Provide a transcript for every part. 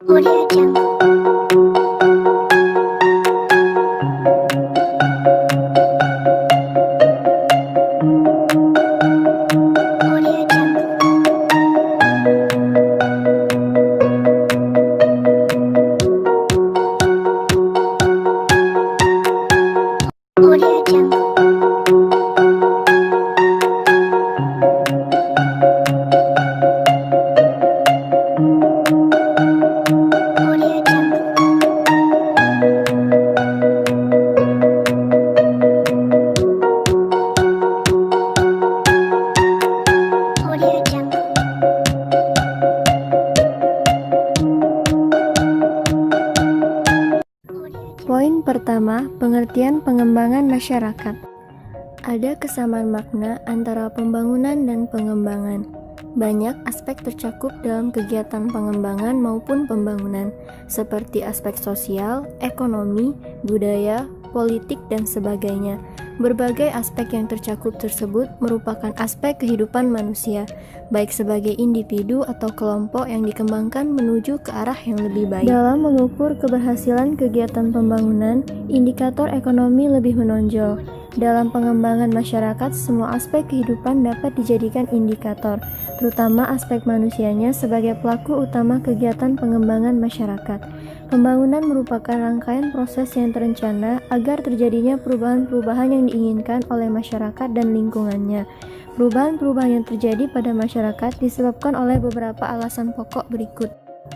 Audio Jungle. Audio Jungle. Audio Jungle. Audio Jungle. Audio Jungle. Poin pertama, pengertian pengembangan masyarakat. Ada kesamaan makna antara pembangunan dan pengembangan. Banyak aspek tercakup dalam kegiatan pengembangan maupun pembangunan, seperti aspek sosial, ekonomi, budaya, politik, dan sebagainya. Berbagai aspek yang tercakup tersebut merupakan aspek kehidupan manusia, baik sebagai individu atau kelompok yang dikembangkan menuju ke arah yang lebih baik. Dalam mengukur keberhasilan kegiatan pembangunan, indikator ekonomi lebih menonjol. Dalam pengembangan masyarakat, semua aspek kehidupan dapat dijadikan indikator, terutama aspek manusianya sebagai pelaku utama kegiatan pengembangan masyarakat. Pembangunan merupakan rangkaian proses yang terencana agar terjadinya perubahan-perubahan yang diinginkan oleh masyarakat dan lingkungannya. Perubahan-perubahan yang terjadi pada masyarakat disebabkan oleh beberapa alasan pokok berikut.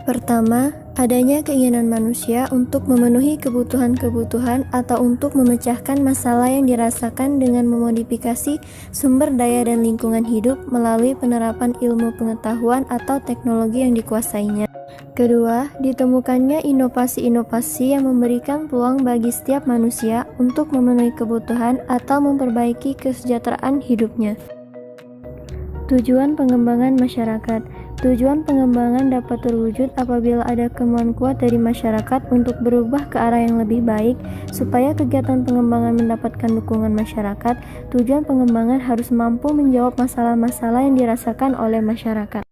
Pertama, adanya keinginan manusia untuk memenuhi kebutuhan-kebutuhan atau untuk memecahkan masalah yang dirasakan dengan memodifikasi sumber daya dan lingkungan hidup melalui penerapan ilmu pengetahuan atau teknologi yang dikuasainya. Kedua, ditemukannya inovasi-inovasi yang memberikan peluang bagi setiap manusia untuk memenuhi kebutuhan atau memperbaiki kesejahteraan hidupnya. Tujuan pengembangan masyarakat. Tujuan pengembangan dapat terwujud apabila ada kemauan kuat dari masyarakat untuk berubah ke arah yang lebih baik. Supaya kegiatan pengembangan mendapatkan dukungan masyarakat, tujuan pengembangan harus mampu menjawab masalah-masalah yang dirasakan oleh masyarakat.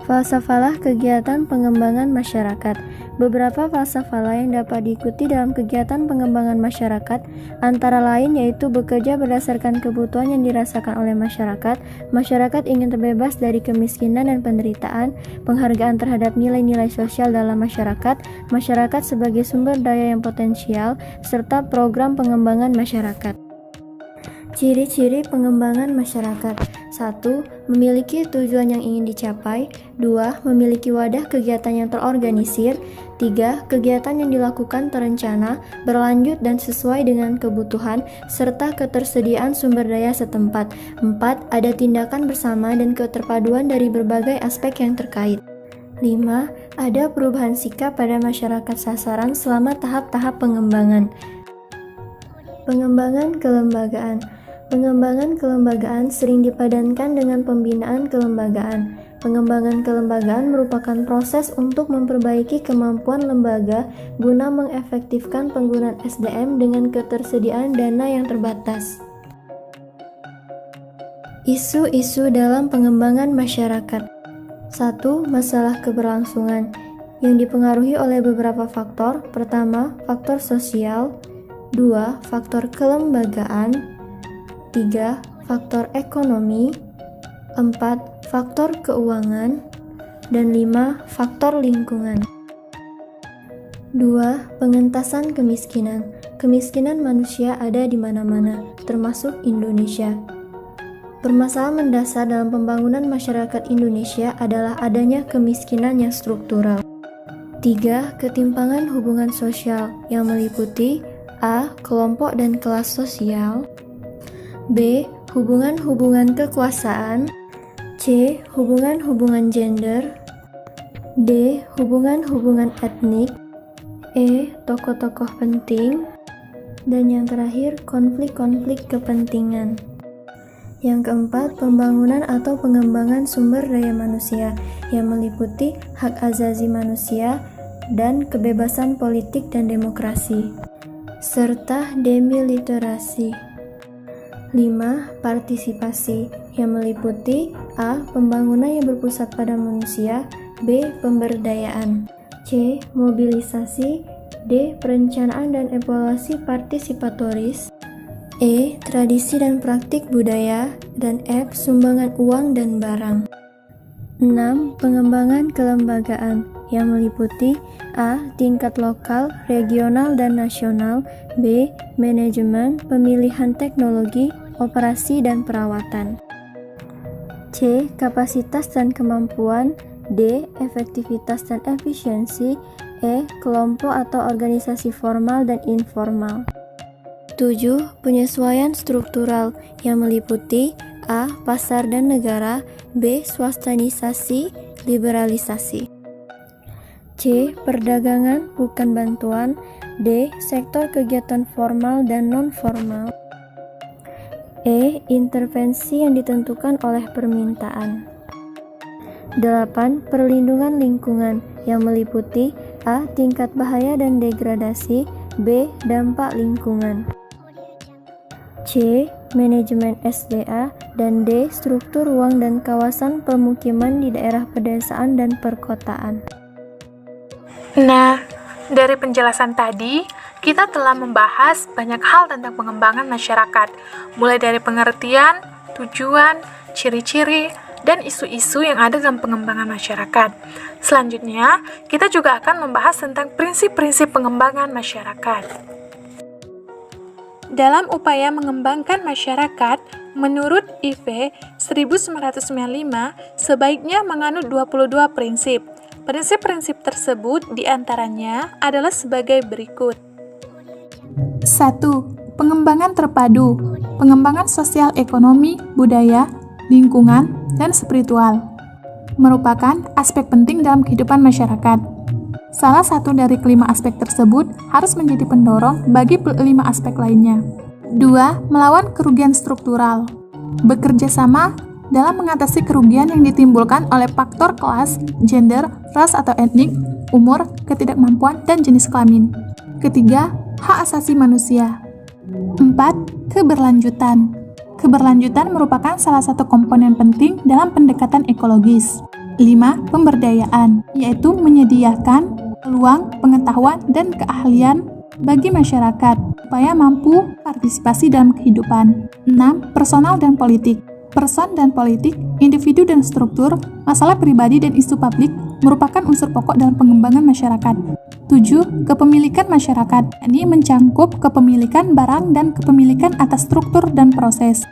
Falsafah kegiatan pengembangan masyarakat. Beberapa falsafah yang dapat diikuti dalam kegiatan pengembangan masyarakat, antara lain yaitu bekerja berdasarkan kebutuhan yang dirasakan oleh masyarakat ingin terbebas dari kemiskinan dan penderitaan, penghargaan terhadap nilai-nilai sosial dalam masyarakat sebagai sumber daya yang potensial, serta program pengembangan masyarakat. Ciri-ciri pengembangan masyarakat. 1. Memiliki tujuan yang ingin dicapai. 2. Memiliki wadah kegiatan yang terorganisir. 3. Kegiatan yang dilakukan terencana, berlanjut dan sesuai dengan kebutuhan, serta ketersediaan sumber daya setempat. 4. Ada tindakan bersama dan keterpaduan dari berbagai aspek yang terkait. 5. Ada perubahan sikap pada masyarakat sasaran selama tahap-tahap pengembangan. Pengembangan kelembagaan. Pengembangan kelembagaan sering dipadankan dengan pembinaan kelembagaan. Pengembangan kelembagaan merupakan proses untuk memperbaiki kemampuan lembaga guna mengefektifkan penggunaan SDM dengan ketersediaan dana yang terbatas. Isu-isu dalam pengembangan masyarakat. 1. Masalah keberlangsungan yang dipengaruhi oleh beberapa faktor. Pertama, faktor sosial. 2. Faktor kelembagaan. 3. Faktor ekonomi. 4. Faktor keuangan. Dan 5. Faktor lingkungan. 2. Pengentasan kemiskinan. Kemiskinan manusia ada di mana-mana, termasuk Indonesia. Permasalahan mendasar dalam pembangunan masyarakat Indonesia adalah adanya kemiskinan yang struktural. 3. Ketimpangan hubungan sosial yang meliputi A. Kelompok dan kelas sosial. B. Hubungan-hubungan kekuasaan. C. Hubungan-hubungan gender. D. Hubungan-hubungan etnik. E. Tokoh-tokoh penting. Dan yang terakhir, konflik-konflik kepentingan. Yang keempat, pembangunan atau pengembangan sumber daya manusia yang meliputi hak asasi manusia dan kebebasan politik dan demokrasi, serta demilitarisasi. 5. Partisipasi yang meliputi A. Pembangunan yang berpusat pada manusia. B. Pemberdayaan. C. Mobilisasi. D. Perencanaan dan evaluasi partisipatoris. E. Tradisi dan praktik budaya. Dan F. Sumbangan uang dan barang. 6. Pengembangan kelembagaan yang meliputi A. Tingkat lokal, regional, dan nasional. B. Manajemen, pemilihan teknologi, operasi, dan perawatan. C. Kapasitas dan kemampuan. D. Efektivitas dan efisiensi. E. Kelompok atau organisasi formal dan informal. 7. Penyesuaian struktural yang meliputi A. Pasar dan negara. B. Swastanisasi, liberalisasi. C. Perdagangan bukan bantuan. D. Sektor kegiatan formal dan non-formal. E. Intervensi yang ditentukan oleh permintaan. 8. Perlindungan lingkungan yang meliputi A. Tingkat bahaya dan degradasi. B. Dampak lingkungan. C. Manajemen SDA. Dan D. Struktur ruang dan kawasan pemukiman di daerah pedesaan dan perkotaan. Nah, dari penjelasan tadi, kita telah membahas banyak hal tentang pengembangan masyarakat, mulai dari pengertian, tujuan, ciri-ciri, dan isu-isu yang ada dalam pengembangan masyarakat. Selanjutnya, kita juga akan membahas tentang prinsip-prinsip pengembangan masyarakat. Dalam upaya mengembangkan masyarakat, menurut IV 1995, sebaiknya menganut 22 prinsip. Prinsip-prinsip tersebut diantaranya adalah sebagai berikut. 1. Pengembangan terpadu, pengembangan sosial ekonomi, budaya, lingkungan, dan spiritual merupakan aspek penting dalam kehidupan masyarakat. Salah satu dari kelima aspek tersebut harus menjadi pendorong bagi kelima aspek lainnya. 2. Melawan kerugian struktural, bekerja sama dalam mengatasi kerugian yang ditimbulkan oleh faktor kelas, gender, ras atau etnik, umur, ketidakmampuan, dan jenis kelamin. Ketiga, hak asasi manusia. 4. Keberlanjutan. Keberlanjutan merupakan salah satu komponen penting dalam pendekatan ekologis. 5. Pemberdayaan, yaitu menyediakan peluang, pengetahuan, dan keahlian bagi masyarakat supaya mampu partisipasi dalam kehidupan. 6. Personal dan politik. Person dan politik, individu dan struktur, masalah pribadi dan isu publik merupakan unsur pokok dalam pengembangan masyarakat. 7. Kepemilikan masyarakat, ini mencangkup kepemilikan barang dan kepemilikan atas struktur dan proses.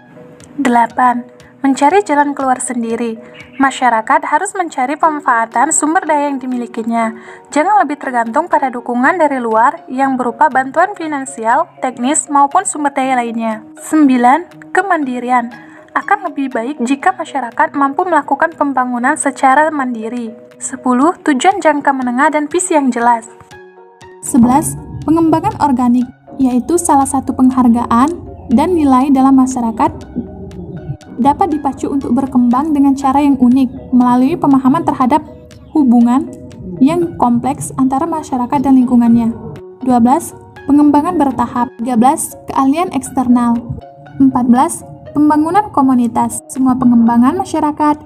8. Mencari jalan keluar sendiri. Masyarakat harus mencari pemanfaatan sumber daya yang dimilikinya. Jangan lebih tergantung pada dukungan dari luar yang berupa bantuan finansial, teknis, maupun sumber daya lainnya. 9. Kemandirian. Akan lebih baik jika masyarakat mampu melakukan pembangunan secara mandiri. 10. Tujuan jangka menengah dan visi yang jelas. 11. Pengembangan organik, yaitu salah satu penghargaan dan nilai dalam masyarakat dapat dipacu untuk berkembang dengan cara yang unik melalui pemahaman terhadap hubungan yang kompleks antara masyarakat dan lingkungannya. 12. Pengembangan bertahap. 13. Keahlian eksternal. 14. Pembangunan komunitas. Semua pengembangan masyarakat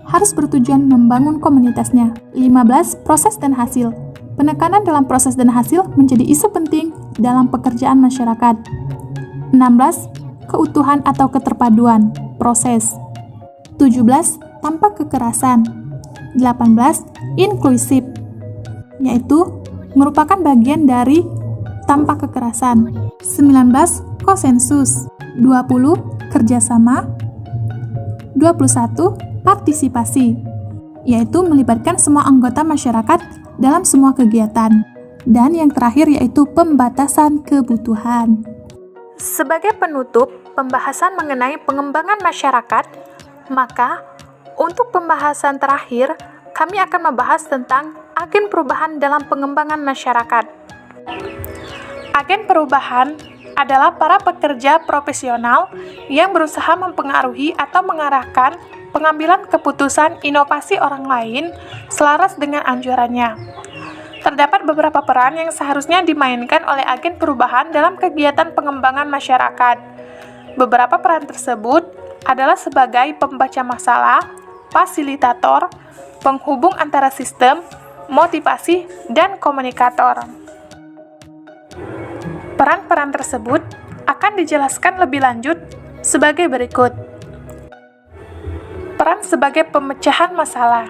harus bertujuan membangun komunitasnya. 15. Proses dan hasil. Penekanan dalam proses dan hasil menjadi isu penting dalam pekerjaan masyarakat. 16. Keutuhan atau keterpaduan. Proses. 17. Tanpa kekerasan. 18. Inklusif, yaitu merupakan bagian dari tanpa kekerasan. 19. Konsensus. 20. Kerjasama. 21. Partisipasi, yaitu melibatkan semua anggota masyarakat dalam semua kegiatan. Dan yang terakhir yaitu pembatasan kebutuhan. Sebagai penutup pembahasan mengenai pengembangan masyarakat, maka untuk pembahasan terakhir, kami akan membahas tentang agen perubahan dalam pengembangan masyarakat. Agen perubahan adalah para pekerja profesional yang berusaha mempengaruhi atau mengarahkan pengambilan keputusan inovasi orang lain selaras dengan anjurannya. Terdapat beberapa peran yang seharusnya dimainkan oleh agen perubahan dalam kegiatan pengembangan masyarakat. Beberapa peran tersebut adalah sebagai pembaca masalah, fasilitator, penghubung antara sistem, motivasi, dan komunikator. Peran-peran tersebut akan dijelaskan lebih lanjut sebagai berikut. Peran sebagai pemecahan masalah.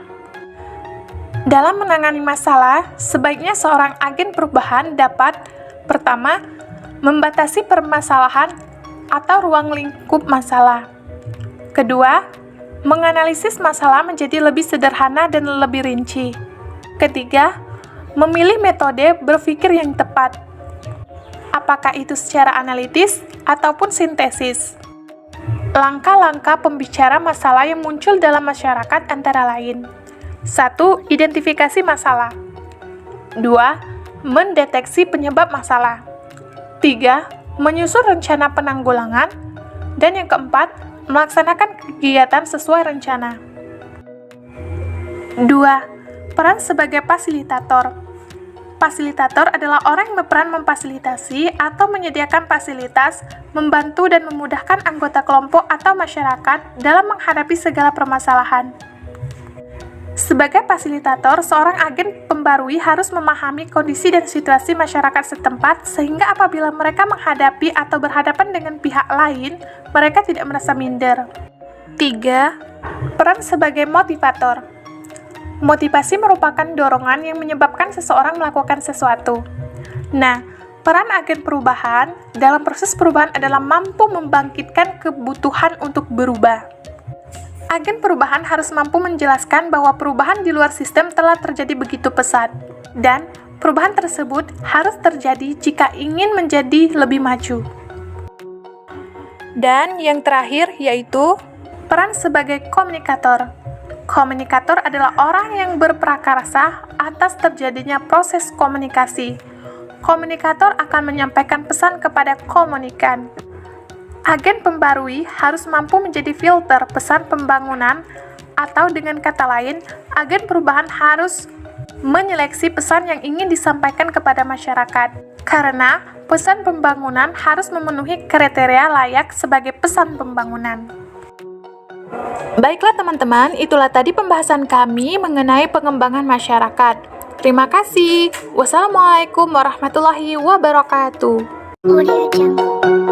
Dalam menangani masalah, sebaiknya seorang agen perubahan dapat, pertama, membatasi permasalahan atau ruang lingkup masalah. Kedua, menganalisis masalah menjadi lebih sederhana dan lebih rinci. Ketiga, memilih metode berpikir yang tepat. Apakah itu secara analitis ataupun sintesis. Langkah-langkah pembicara masalah yang muncul dalam masyarakat antara lain. 1. Identifikasi masalah. 2. Mendeteksi penyebab masalah. 3. Menyusun rencana penanggulangan. Dan yang keempat, melaksanakan kegiatan sesuai rencana. 2. Peran sebagai fasilitator. Fasilitator adalah orang yang berperan memfasilitasi atau menyediakan fasilitas, membantu dan memudahkan anggota kelompok atau masyarakat dalam menghadapi segala permasalahan. Sebagai fasilitator, seorang agen pembarui harus memahami kondisi dan situasi masyarakat setempat sehingga apabila mereka menghadapi atau berhadapan dengan pihak lain, mereka tidak merasa minder. 3. Peran sebagai motivator. Motivasi merupakan dorongan yang menyebabkan seseorang melakukan sesuatu. Nah, peran agen perubahan dalam proses perubahan adalah mampu membangkitkan kebutuhan untuk berubah. Agen perubahan harus mampu menjelaskan bahwa perubahan di luar sistem telah terjadi begitu pesat, dan perubahan tersebut harus terjadi jika ingin menjadi lebih maju. Dan yang terakhir yaitu peran sebagai komunikator. Komunikator adalah orang yang berprakarsa atas terjadinya proses komunikasi. Komunikator akan menyampaikan pesan kepada komunikan. Agen pembarui harus mampu menjadi filter pesan pembangunan, atau dengan kata lain, agen perubahan harus menyeleksi pesan yang ingin disampaikan kepada masyarakat. Karena pesan pembangunan harus memenuhi kriteria layak sebagai pesan pembangunan. Baiklah teman-teman, itulah tadi pembahasan kami mengenai pengembangan masyarakat. Terima kasih. Wassalamualaikum warahmatullahi wabarakatuh. Audio Jungle.